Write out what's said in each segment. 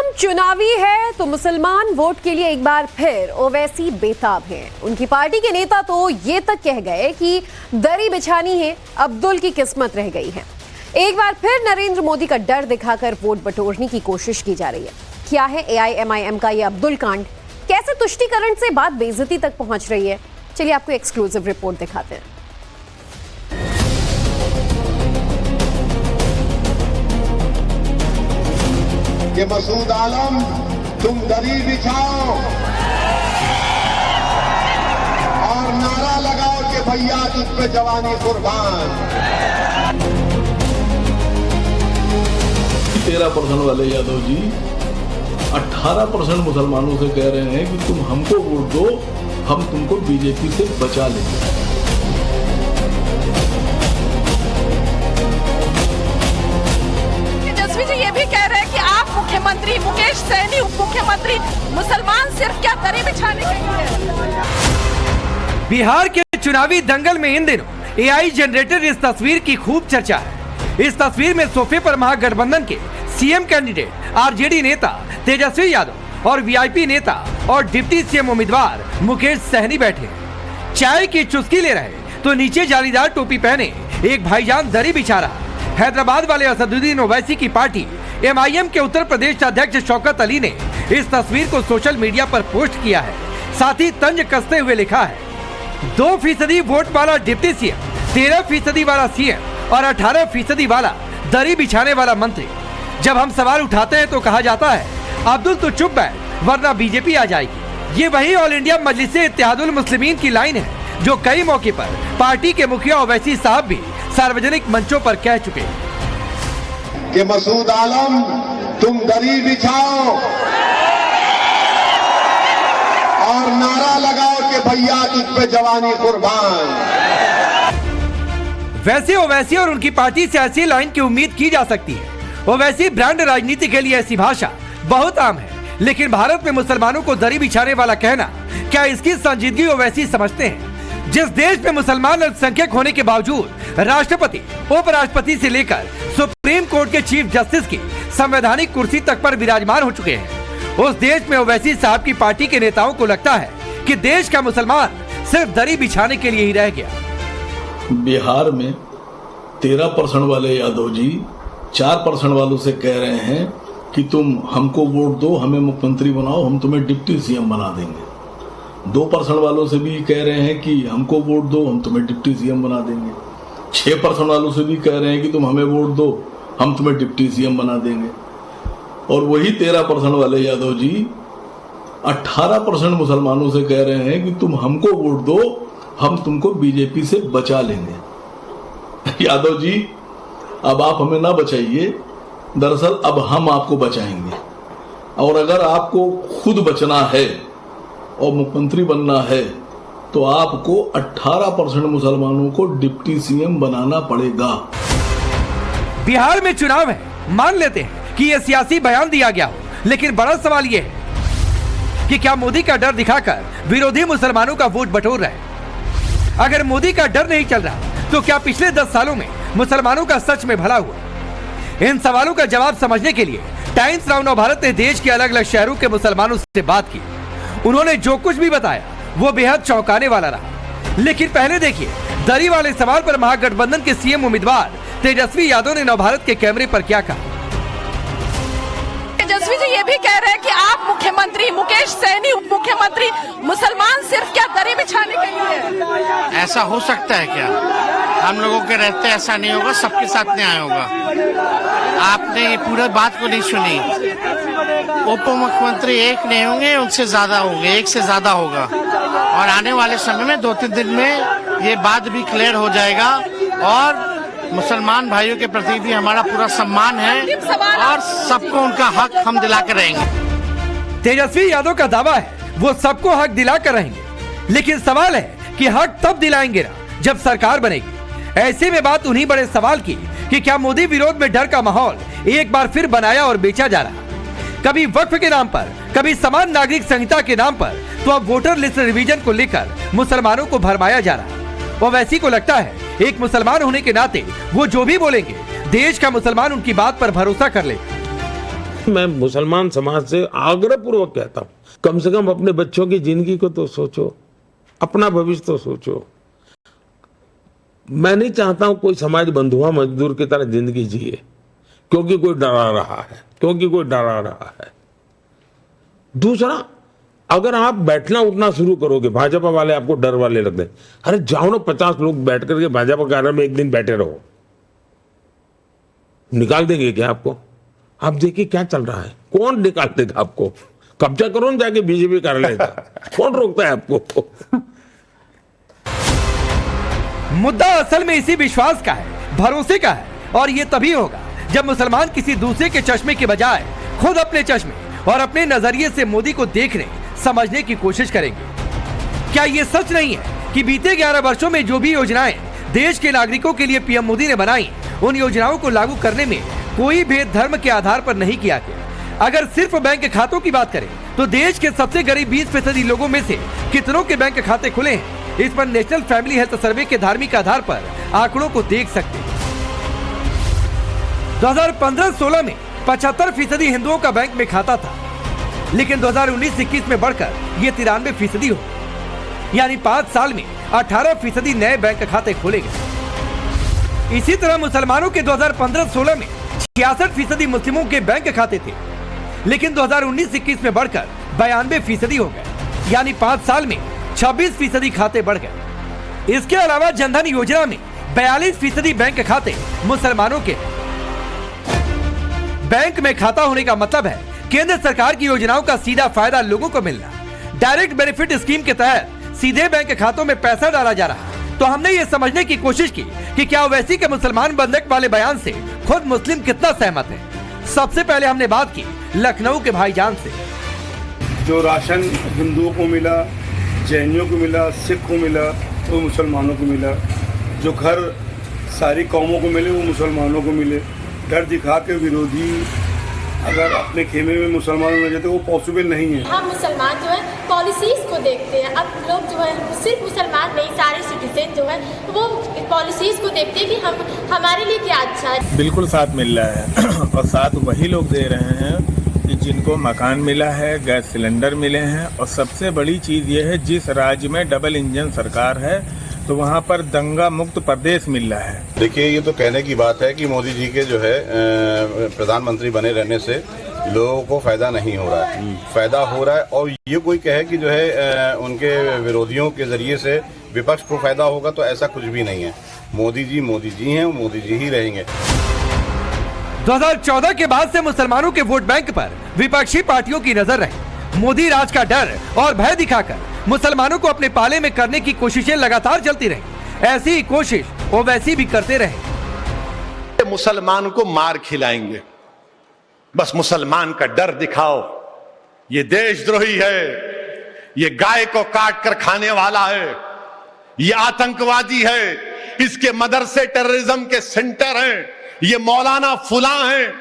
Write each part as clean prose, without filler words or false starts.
मौसम चुनावी है तो मुसलमान वोट के लिए एक बार फिर ओवैसी बेताब हैं। उनकी पार्टी के नेता तो ये तक कह गए कि दरी बिछानी है, अब्दुल की किस्मत रह गई है। एक बार फिर नरेंद्र मोदी का डर दिखाकर वोट बटोरने की कोशिश की जा रही है। क्या है AIMIM का ये अब्दुल कांड, कैसे तुष्टीकरण से बात बेइज्जती तक पहुंच रही है, चलिए आपको एक्सक्लूसिव रिपोर्ट दिखाते हैं। कि मसूद आलम तुम दरी बिछाओ और नारा लगाओ कि भैया तुझ पे जवानी कुर्बान। 13% वाले यादव जी 18% मुसलमानों से कह रहे हैं कि तुम हमको वोट दो, हम तुमको बीजेपी से बचा लेंगे। तेजस्वी जी ये भी कह रहे हैं कि आप मुख्यमंत्री, मुकेश सहनी उप मुख्यमंत्री, मुसलमान सिर्फ क्या दरी बिछाने के लिए। बिहार के चुनावी दंगल में इन दिनों AI जनरेटर इस तस्वीर की खूब चर्चा है। इस तस्वीर में सोफे पर महागठबंधन के CM कैंडिडेट RJD नेता तेजस्वी यादव और VIP नेता और डिप्टी CM उम्मीदवार मुकेश सहनी बैठे हैं। चाय की चुस्की ले रहे तो नीचे जालीदार टोपी पहने एक भाईजान दरी बिछा रहा। हैदराबाद वाले असदुद्दीन ओवैसी की पार्टी MIM के उत्तर प्रदेश अध्यक्ष शौकत अली ने इस तस्वीर को सोशल मीडिया पर पोस्ट किया है। साथ ही तंज कसते हुए लिखा है, 2% वोट वाला डिप्टी CM, 13% वाला CM और 18% वाला दरी बिछाने वाला मंत्री। जब हम सवाल उठाते हैं तो कहा जाता है अब्दुल तो चुप बैठ वरना बीजेपी आ जाएगी। ये वही ऑल इंडिया मजलिसे इत्तेहादुल मुस्लिमीन की लाइन है जो कई मौके पर पार्टी के मुखिया ओवैसी साहब भी सार्वजनिक मंचों पर कह चुके हैं कि मसूद आलम तुम दरी बिछाओ और नारा लगाओ कि भैया तुझ पे जवानी कुर्बान। वैसे ओवैसी और उनकी पार्टी से ऐसी लाइन की उम्मीद की जा सकती है। ओवैसी ब्रांड राजनीति के लिए ऐसी भाषा बहुत आम है, लेकिन भारत में मुसलमानों को दरी बिछाने वाला कहना, क्या इसकी संजीदगी ओवैसी समझते हैं? जिस देश में मुसलमान अल्पसंख्यक होने के बावजूद राष्ट्रपति, उपराष्ट्रपति से लेकर सुप्रीम कोर्ट के चीफ जस्टिस की संवैधानिक कुर्सी तक पर विराजमान हो चुके हैं, उस देश में ओवैसी साहब की पार्टी के नेताओं को लगता है कि देश का मुसलमान सिर्फ दरी बिछाने के लिए ही रह गया। बिहार में 13% वाले यादव जी 4% वालों से कह रहे हैं कि तुम हमको वोट दो, हमें मुख्यमंत्री बनाओ, हम तुम्हें डिप्टी CM बना देंगे। 2% वालों से भी कह रहे हैं कि हमको वोट दो, हम तुम्हें डिप्टी CM बना देंगे। 6% वालों से भी कह रहे हैं कि तुम हमें वोट दो, हम तुम्हें डिप्टी CM बना देंगे। और वही 13% वाले यादव जी 18% मुसलमानों से कह रहे हैं कि तुम हमको वोट दो, हम तुमको बीजेपी से बचा लेंगे। यादव जी अब आप हमें ना बचाइए, दरअसल अब हम आपको बचाएंगे। और अगर आपको खुद बचना है और मुख्यमंत्री बनना है तो आपको 18% मुसलमानों को डिप्टी CM बनाना पड़ेगा। बिहार में चुनाव है, मान लेते हैं कि यह सियासी बयान दिया गया हो, लेकिन बड़ा सवाल यह है कि क्या मोदी का डर दिखाकर विरोधी मुसलमानों का वोट बटोर रहे हैं? अगर मोदी का डर नहीं चल रहा तो क्या पिछले 10 सालों में मुसलमानों का सच में भला हुआ? इन सवालों का जवाब समझने के लिए टाइम्स नाउ नवभारत ने देश के अलग अलग शहरों के मुसलमानों से बात की। उन्होंने जो कुछ भी बताया वो बेहद चौंकाने वाला रहा। लेकिन पहले देखिए दरी वाले सवाल पर महागठबंधन के CM उम्मीदवार तेजस्वी यादव ने नवभारत के कैमरे पर क्या कहा। तेजस्वी जी ये भी कह रहे हैं कि आप मुख्यमंत्री, मुकेश सहनी उप मुख्यमंत्री, मुसलमान सिर्फ क्या दरी बिछाने के लिए। ऐसा हो सकता है क्या? हम लोगों के रहते ऐसा नहीं होगा, सबके साथ न्याय होगा। आपने ये पूरे बात को नहीं सुनी। उप मुख्यमंत्री एक नहीं होंगे, उनसे ज्यादा होंगे, एक से ज्यादा होगा। और आने वाले समय में 2-3 दिन में ये बात भी क्लियर हो जाएगा। और मुसलमान भाइयों के प्रति भी हमारा पूरा सम्मान है और सबको उनका हक हम दिला कर रहेंगे। तेजस्वी यादव का दावा है वो सबको हक दिला कर रहेंगे, लेकिन सवाल है कि हक तब दिलाएंगे ना जब सरकार बनेगी। ऐसे में बात उन्हीं बड़े सवाल की कि क्या मोदी विरोध में डर का माहौल एक बार फिर बनाया और बेचा जा रहा? कभी वक्फ के नाम पर, कभी समान नागरिक संहिता के नाम पर, तो अब वोटर लिस्ट रिवीजन को लेकर मुसलमानों को भरमाया जा रहा। ओवैसी को लगता है एक मुसलमान होने के नाते वो जो भी बोलेंगे देश का मुसलमान उनकी बात पर भरोसा कर ले। मैं मुसलमान समाज से आग्रह पूर्वक कहता हूं, कम से कम अपने बच्चों की जिंदगी को तो सोचो, अपना भविष्य तो सोचो। मैं नहीं चाहता हूं कोई समाज बंधुआ मजदूर की तरह जिंदगी जिए, क्योंकि कोई डरा रहा है। दूसरा, अगर आप बैठना उठना शुरू करोगे, भाजपा वाले आपको डर वाले लगते हैं, अरे जाओ ना 50 लोग बैठ करके भाजपा कार्यालय में एक दिन बैठे रहो, निकाल देंगे क्या आपको? आप देखिए क्या चल रहा है, कौन निकाल देगा आपको? कब्जा करो ना जाके बीजेपी कार्यालय का, कौन रोकता है आपको? मुद्दा असल में इसी विश्वास का है, भरोसे का है, और ये तभी होगा जब मुसलमान किसी दूसरे के चश्मे के बजाय खुद अपने चश्मे और अपने नजरिए से मोदी को देखने समझने की कोशिश करेंगे। क्या ये सच नहीं है कि बीते 11 वर्षों में जो भी योजनाएं देश के नागरिकों के लिए पीएम मोदी ने बनाई, उन योजनाओं को लागू करने में कोई भेद धर्म के आधार पर नहीं किया गया। अगर सिर्फ बैंक खातों की बात करें तो देश के सबसे गरीब 20% लोगों में से कितनों के बैंक खाते खुले हैं, इस पर नेशनल फैमिली हेल्थ सर्वे के धार्मिक आधार पर आंकड़ों को देख सकते हैं। 2015-16 में 75% हिंदुओं का बैंक में खाता था, लेकिन 2019-21 में बढ़कर ये 93% हो, यानी 5 साल में 18% नए बैंक खाते खोले गए। इसी तरह मुसलमानों के 2015-16 में 66% मुस्लिमों के बैंक खाते थे, लेकिन 2019-21 में बढ़कर 92% हो गए, यानी 5 साल में 26% खाते बढ़ गए। इसके अलावा जनधन योजना में 42% बैंक खाते मुसलमानों के। बैंक में खाता होने का मतलब है केंद्र सरकार की योजनाओं का सीधा फायदा लोगों को मिलना। डायरेक्ट बेनिफिट स्कीम के तहत सीधे बैंक खातों में पैसा डाला जा रहा है। तो हमने ये समझने की कोशिश की कि क्या ओवैसी के मुसलमान बंधक वाले बयान से खुद मुस्लिम कितना सहमत है। सबसे पहले हमने बात की लखनऊ के भाईजान से। जो राशन हिंदुओं को मिला, जैनियों को मिला, सिख को मिला, वो मुसलमानों को मिला। जो घर सारी कौमों को मिले वो मुसलमानों को मिले। डर दिखा के विरोधी अगर अपने खेमे में मुसलमान हो जाते वो पॉसिबल नहीं है। हम मुसलमान जो है पॉलिसीज को देखते हैं। अब लोग जो है सिर्फ मुसलमान नहीं, सारे सिटीजन जो है वो पॉलिसीज को देखते हैं कि हमारे लिए क्या अच्छा है। बिल्कुल साथ मिल रहा है और साथ वही लोग दे रहे हैं कि जिनको मकान मिला है, गैस सिलेंडर मिले हैं, और सबसे बड़ी चीज़ ये है जिस राज्य में डबल इंजन सरकार है तो वहाँ पर दंगा मुक्त प्रदेश मिल रहा है। देखिए, ये तो कहने की बात है कि मोदी जी के जो है प्रधानमंत्री बने रहने से लोगों को फायदा नहीं हो रहा है, फायदा हो रहा है। और ये कोई कहे कि जो है उनके विरोधियों के जरिए से विपक्ष को फायदा होगा, तो ऐसा कुछ भी नहीं है। मोदी जी हैं, मोदी जी ही रहेंगे। 2014 के बाद से मुसलमानों के वोट बैंक पर विपक्षी पार्टियों की नजर रही। मोदी राज का डर और भय दिखाकर मुसलमानों को अपने पाले में करने की कोशिशें लगातार चलती रही। ऐसी ही कोशिश वो वैसी भी करते रहे। मुसलमान को मार खिलाएंगे, बस मुसलमान का डर दिखाओ। ये देशद्रोही है, ये गाय को काट कर खाने वाला है, ये आतंकवादी है, इसके मदरसे टेररिज्म के सेंटर हैं, ये मौलाना फुला हैं,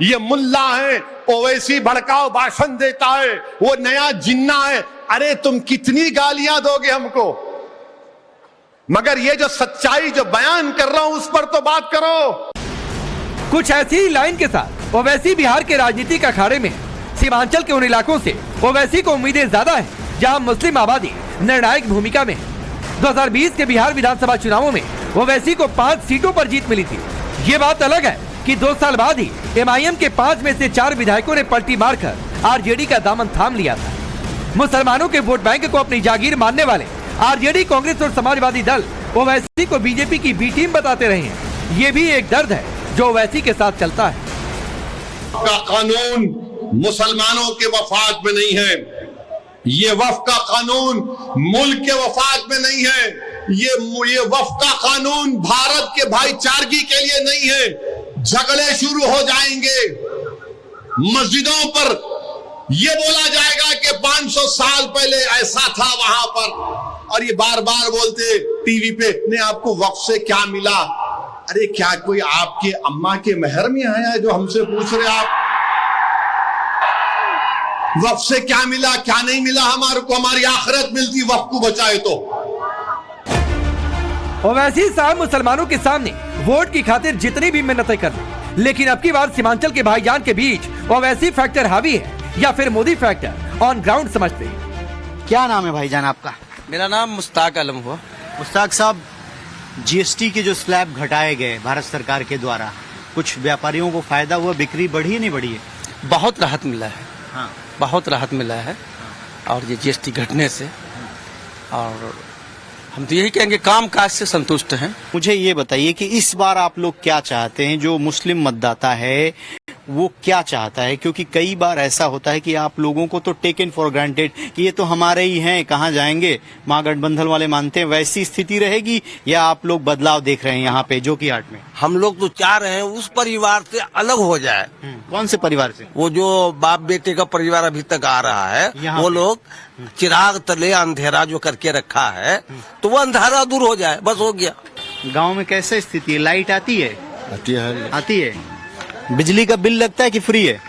ये मुल्ला है, ओवैसी भड़काओ भाषण देता है, वो नया जिन्ना है। अरे तुम कितनी गालियां दोगे हमको, मगर ये जो सच्चाई जो बयान कर रहा हूं उस पर तो बात करो। कुछ ऐसी ही लाइन के साथ ओवैसी बिहार के राजनीतिक अखाड़े में है। सीमांचल के उन इलाकों से ओवैसी को उम्मीदें ज्यादा है जहां मुस्लिम आबादी निर्णायक भूमिका में है। 2020 के बिहार विधानसभा चुनावों में ओवैसी को 5 सीटों पर जीत मिली थी। ये बात अलग है कि 2 साल बाद ही एमआईएम के 5 में से 4 विधायकों ने पलटी मारकर आरजेडी का दामन थाम लिया था। मुसलमानों के वोट बैंक को अपनी जागीर मानने वाले आरजेडी, कांग्रेस और समाजवादी दल ओवैसी को बीजेपी की बी टीम बताते रहे हैं। ये भी एक दर्द है जो ओवैसी के साथ चलता है। का कानून मुसलमानों के वफाद में नहीं है, ये वफ का कानून मुल्क के वफाद में नहीं है, ये वफ का कानून भारत के भाईचारगी के लिए नहीं है। झगड़े शुरू हो जाएंगे, मस्जिदों पर ये बोला जाएगा कि 500 साल पहले ऐसा था वहां पर, और ये बार बार बोलते टीवी पे ने आपको वक्फ से क्या मिला। अरे क्या कोई आपके अम्मा के मेहर में आया है जो हमसे पूछ रहे आप वक्फ से क्या मिला क्या नहीं मिला? हमारे को हमारी आखिरत मिलती वक्फ को बचाए तो। ओवैसी साहब मुसलमानों के सामने वोट की खातिर जितनी भी मिन्नतें कर लें, लेकिन अब की बार सीमांचल के भाईजान के बीच ओवैसी फैक्टर हावी है या फिर मोदी फैक्टर ऑन ग्राउंड समझते हैं। क्या नाम है भाईजान आपका? मेरा नाम मुश्ताक आलम हुआ। मुश्ताक साहब, जीएसटी के जो स्लैब घटाए गए भारत सरकार के द्वारा, कुछ व्यापारियों को फायदा हुआ, बिक्री बढ़ी है नहीं बढ़ी है? बहुत राहत मिला है। हाँ। बहुत राहत मिला है और ये जीएसटी घटने से, और हम तो यही कहेंगे काम काज से संतुष्ट हैं। मुझे ये बताइए कि इस बार आप लोग क्या चाहते हैं? जो मुस्लिम मतदाता है वो क्या चाहता है? क्योंकि कई बार ऐसा होता है कि आप लोगों को तो टेकन फॉर ग्रांटेड कि ये तो हमारे ही हैं, कहाँ जाएंगे, महागठबंधन वाले मानते हैं, वैसी स्थिति रहेगी या आप लोग बदलाव देख रहे हैं यहाँ पे जोकीहाट में? हम लोग तो चाह रहे हैं उस परिवार से अलग हो जाए। कौन से परिवार से? वो जो बाप बेटे का परिवार अभी तक आ रहा है, वो लोग चिराग तले अंधेरा जो करके रखा है, तो वो अंधेरा दूर हो जाए, बस हो गया। गाँव में कैसे स्थिति है? लाइट आती है? आती है। बिजली का बिल लगता है कि फ्री है?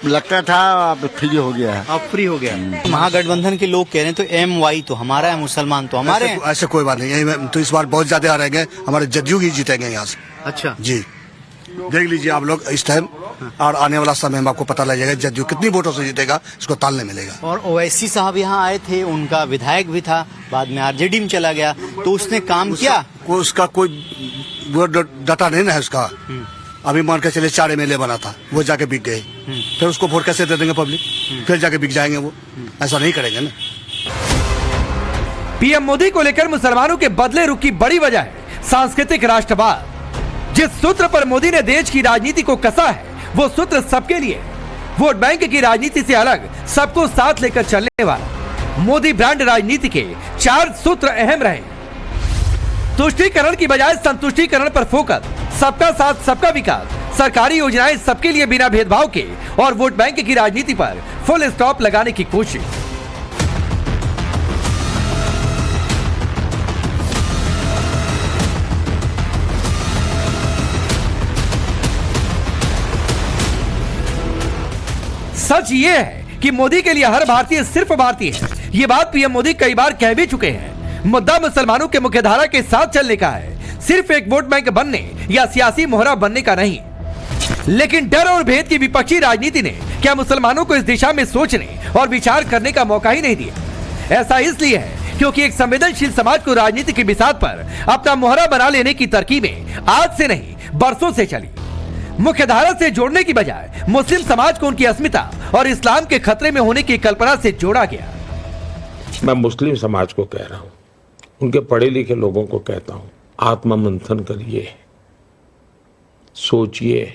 लगता था, अब फ्री हो गया है। अब फ्री हो गया। महागठबंधन के लोग कह रहे हैं तो MY तो हमारा है, मुसलमान तो हमारे हैं। ऐसे कोई बात नहीं, यही तो इस बार बहुत ज्यादा आ रहेंगे, हमारे जदयू ही जीतेंगे यहाँ से। अच्छा जी, देख लीजिए आप लोग इस टाइम और आने वाला समय में आपको पता लग जाएगा जदयू कितनी वोटों से जीतेगा, इसको तालने मिलेगा। और ओवैसी साहब यहाँ आए थे, उनका विधायक भी था, बाद में RJD में चला गया, तो उसने काम किया? उसका कोई डाटा नहीं है उसका। अभी मान के चले 4 MLA बना था, वो जाके बिक गए, फिर उसको वोट कैसे दे देंगे पब्लिक? फिर जाके बिक जाएंगे वो, ऐसा नहीं करेंगे ना। पीएम मोदी को लेकर मुसलमानों के बदले रुख की बड़ी वजह है सांस्कृतिक राष्ट्रवाद। जिस सूत्र पर मोदी ने देश की राजनीति को कसा है, वो सूत्र सबके लिए वोट बैंक की राजनीति से अलग, सबको साथ लेकर चलने वाला मोदी ब्रांड राजनीति के 4 सूत्र अहम रहे। तुष्टीकरण की बजाय संतुष्टीकरण पर फोकस, सबका साथ सबका विकास, सरकारी योजनाएं सबके लिए बिना भेदभाव के, और वोट बैंक की राजनीति पर फुल स्टॉप लगाने की कोशिश। सच ये है कि मोदी के लिए हर भारतीय सिर्फ भारतीय है। ये बात पीएम मोदी कई बार कह भी चुके हैं। मुद्दा मुसलमानों के मुख्यधारा के साथ चलने का है, सिर्फ एक वोट बैंक बनने या सियासी मोहरा बनने का नहीं। लेकिन डर और भेद की विपक्षी राजनीति ने क्या मुसलमानों को इस दिशा में सोचने और विचार करने का मौका ही नहीं दिया। ऐसा इसलिए है क्योंकि एक संवेदनशील समाज को राजनीति की बिसात पर अपना मोहरा बना लेने की तरकीबें आज से नहीं बरसों से चली। मुख्यधारा से जोड़ने की बजाय मुस्लिम समाज को उनकी अस्मिता और इस्लाम के खतरे में होने की कल्पना से जोड़ा गया। मैं मुस्लिम समाज को कह रहा हूं, उनके पढ़े लिखे लोगों को कहता हूं, आत्ममंथन करिए, सोचिए।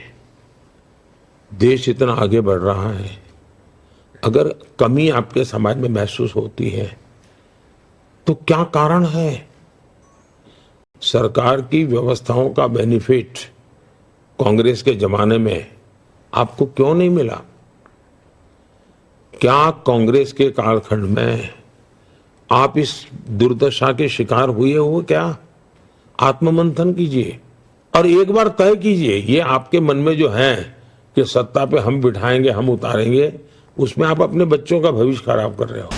देश इतना आगे बढ़ रहा है, अगर कमी आपके समाज में महसूस होती है तो क्या कारण है? सरकार की व्यवस्थाओं का बेनिफिट कांग्रेस के जमाने में आपको क्यों नहीं मिला? क्या कांग्रेस के कालखंड में आप इस दुर्दशा के शिकार हुए हो? क्या? आत्ममंथन कीजिए और एक बार तय कीजिए, ये आपके मन में जो है कि सत्ता पे हम बिठाएंगे, हम उतारेंगे, उसमें आप अपने बच्चों का भविष्य खराब कर रहे हो।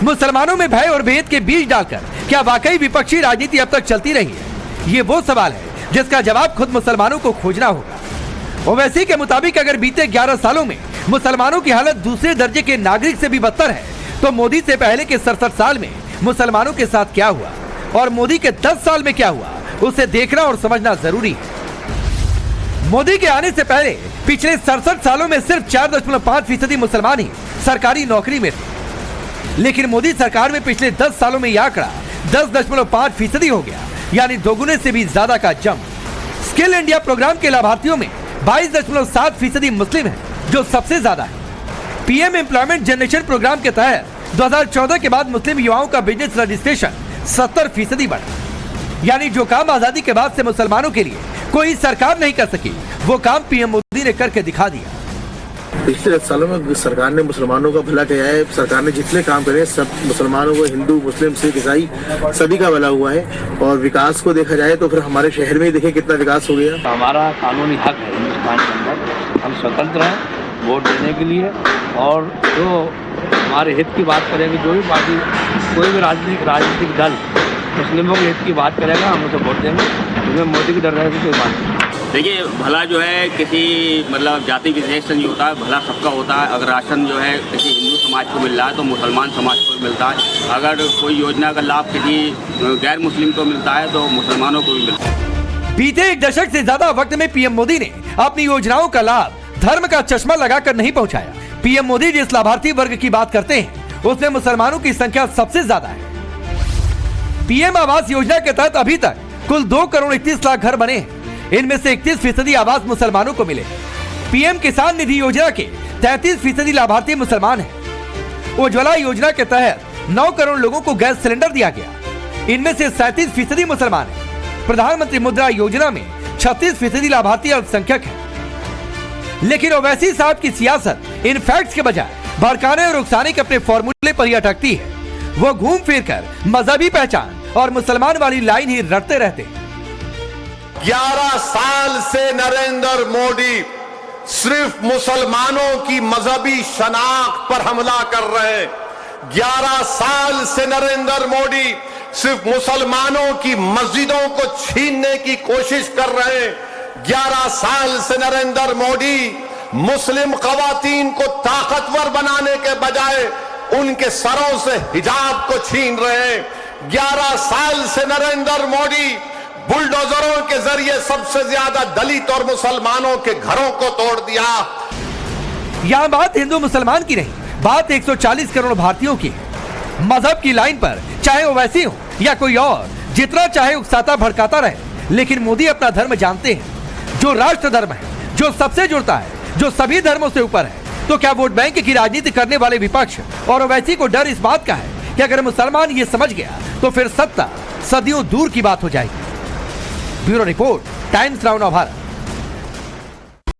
मुसलमानों में भय और भेद के बीज डालकर क्या वाकई विपक्षी राजनीति अब तक चलती रही है? ये वो सवाल है जिसका जवाब खुद मुसलमानों को खोजना होगा। ओवैसी के मुताबिक अगर बीते 11 सालों में मुसलमानों की हालत दूसरे दर्जे के नागरिक से भी बदतर है, तो मोदी से पहले के 67 साल में मुसलमानों के साथ क्या हुआ और मोदी के 10 साल में क्या हुआ, उसे देखना और समझना जरूरी है। मोदी के आने से पहले पिछले 67 सालों में सिर्फ 4.5% मुसलमान ही सरकारी नौकरी में थे, लेकिन मोदी सरकार में पिछले 10 सालों में यह आंकड़ा 10.5% हो गया, यानी दोगुने से भी ज्यादा का जंप। स्किल इंडिया प्रोग्राम के लाभार्थियों में 22.7% मुस्लिम हैं, जो सबसे ज्यादा है। पीएम एम्प्लॉयमेंट जनरेशन प्रोग्राम के तहत 2014 के बाद मुस्लिम युवाओं का बिजनेस रजिस्ट्रेशन 70% बढ़ा, यानी जो काम आजादी के बाद से मुसलमानों के लिए कोई सरकार नहीं कर सकी, वो काम पीएम मोदी ने करके दिखा दिया। पिछले 10 सालों में सरकार ने मुसलमानों का भला किया है। सरकार ने जितने काम करे सब मुसलमानों को, हिंदू मुस्लिम सिख ईसाई सभी का भला हुआ है। और विकास को देखा जाए तो फिर हमारे शहर में ही देखें कितना विकास हो गया। हमारा कानूनी हक है हिंदुस्तान के अंदर, हम स्वतंत्र हैं वोट देने के लिए, और जो हमारे हित की बात करेंगे, जो भी पार्टी, कोई भी राजनीतिक दल मुस्लिमों के हित की बात करेगा, हम उसे वोट देंगे। उसमें मोदी की डर रहने की कोई बात नहीं। देखिए, भला जो है किसी मतलब जाति विशेष से नहीं होता है, भला सबका होता है। अगर राशन जो है किसी हिंदू समाज को मिल रहा है तो मुसलमान समाज को भी मिलता है। अगर कोई योजना का लाभ किसी गैर मुस्लिम को मिलता है तो मुसलमानों को भी मिलता है। बीते 1 दशक से ज्यादा वक्त में पीएम मोदी ने अपनी योजनाओं का लाभ धर्म का चश्मा लगाकर नहीं पहुंचाया। पीएम मोदी जिस लाभार्थी वर्ग की बात करते हैं उसमें मुसलमानों की संख्या सबसे ज्यादा है। पीएम आवास योजना के तहत अभी तक कुल 2 करोड़ 31 लाख घर बने हैं। इनमें से 31% आवास मुसलमानों को मिले। पीएम किसान निधि योजना के 33% लाभार्थी मुसलमान हैं। उज्ज्वला योजना के तहत 9 करोड़ लोगों को गैस सिलेंडर दिया गया। इनमें से 37% मुसलमान हैं। प्रधानमंत्री मुद्रा योजना में 36% लाभार्थी अल्पसंख्यक हैं। लेकिन ओवैसी साहब की सियासत इन फैक्ट्स के बजाय भड़काने और उकसाने के अपने फॉर्मूले पर ही अटकती है। वो घूम फिर कर मजहबी पहचान और मुसलमान वाली लाइन ही रटते रहते हैं। 11 साल से नरेंद्र मोदी सिर्फ मुसलमानों की मजहबी शनाख्त पर हमला कर रहे हैं। 11 साल से नरेंद्र मोदी सिर्फ मुसलमानों की मस्जिदों को छीनने की कोशिश कर रहे हैं। 11 साल से नरेंद्र मोदी मुस्लिम खवातीन को ताकतवर बनाने के बजाय उनके सरों से हिजाब को छीन रहे हैं। 11 साल से नरेंद्र मोदी बुलडोजरों के जरिए सबसे ज्यादा दलित और मुसलमानों के घरों को तोड़ दिया। यहाँ बात हिंदू मुसलमान की नहीं, बात 140 करोड़ भारतीयों की है। मजहब की लाइन पर चाहे ओवैसी हो या कोई और, जितना चाहे उकसाता भड़काता रहे, लेकिन मोदी अपना धर्म जानते हैं, जो राष्ट्र धर्म है, जो सबसे जुड़ता है, जो सभी धर्मों से ऊपर है। तो क्या वोट बैंक की राजनीति करने वाले विपक्ष और ओवैसी को डर इस बात का है कि अगर मुसलमान ये समझ गया तो फिर सत्ता सदियों दूर की बात हो जाएगी। Bureau report, times now Bharat.